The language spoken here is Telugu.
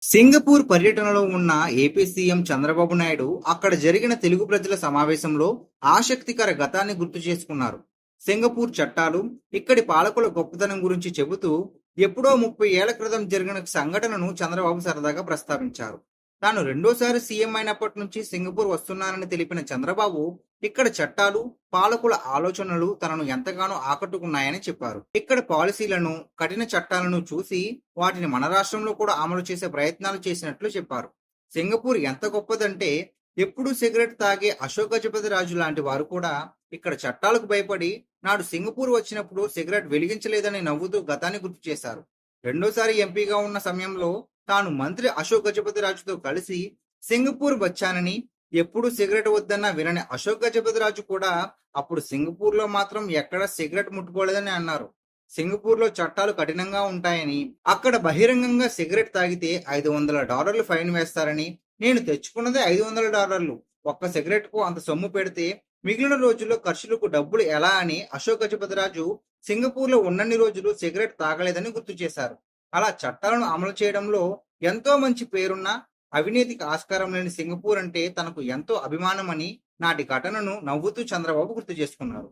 సింగపూర్ పర్యటనలో ఉన్న ఏపీ సీఎం చంద్రబాబు నాయుడు అక్కడ జరిగిన తెలుగు ప్రజల సమావేశంలో ఆసక్తికర గతాన్ని గుర్తు చేసుకున్నారు. సింగపూర్ చట్టాలు, ఇక్కడి పాలకుల గొప్పతనం గురించి చెబుతూ ఎప్పుడో 30 ఏళ్ల క్రితం జరిగిన సంఘటనను చంద్రబాబు సరదాగా ప్రస్తావించారు. తాను రెండోసారి సీఎం అయినప్పటి నుంచి సింగపూర్ వస్తున్నానని తెలిపిన చంద్రబాబు ఇక్కడ చట్టాలు, పాలకుల ఆలోచనలు తనను ఎంతగానో ఆకట్టుకున్నాయని చెప్పారు. ఇక్కడ పాలసీలను, కఠిన చట్టాలను చూసి వాటిని మన రాష్ట్రంలో కూడా అమలు చేసే ప్రయత్నాలు చేసినట్లు చెప్పారు. సింగపూర్ ఎంత గొప్పదంటే ఎప్పుడూ సిగరెట్ తాగే అశోక్ గజపతి రాజు లాంటి వారు కూడా ఇక్కడ చట్టాలకు భయపడి నాడు సింగపూర్ వచ్చినప్పుడు సిగరెట్ వెలిగించలేదని నవ్వుతూ గతాన్ని గుర్తు చేశారు. రెండోసారి ఎంపీగా ఉన్న సమయంలో తాను మంత్రి అశోక్ గజపతి రాజుతో కలిసి సింగపూర్ వచ్చానని, ఎప్పుడు సిగరెట్ వద్దన్నా వినని అశోక్ గజపతి రాజు కూడా అప్పుడు సింగపూర్ లో మాత్రం ఎక్కడ సిగరెట్ ముట్టుకోలేదని అన్నారు. సింగపూర్ లో చట్టాలు కఠినంగా ఉంటాయని, అక్కడ బహిరంగంగా సిగరెట్ తాగితే $500 ఫైన్ వేస్తారని, నేను తెచ్చుకున్నదే $500, ఒక్క సిగరెట్ కు అంత సొమ్ము పెడితే మిగిలిన రోజుల్లో ఖర్చులకు డబ్బులు ఎలా అని అశోక్ గజపతి రాజు సింగపూర్ లో ఉన్నన్ని రోజులు సిగరెట్ తాగలేదని గుర్తు చేశారు. అలా చట్టాలను అమలు చేయడంలో ఎంతో మంచి పేరున్న, అవినీతికి ఆస్కారం లేని సింగపూర్ అంటే తనకు ఎంతో అభిమానమని నాటి ఘటనను నవ్వుతూ చంద్రబాబు గుర్తు చేసుకున్నారు.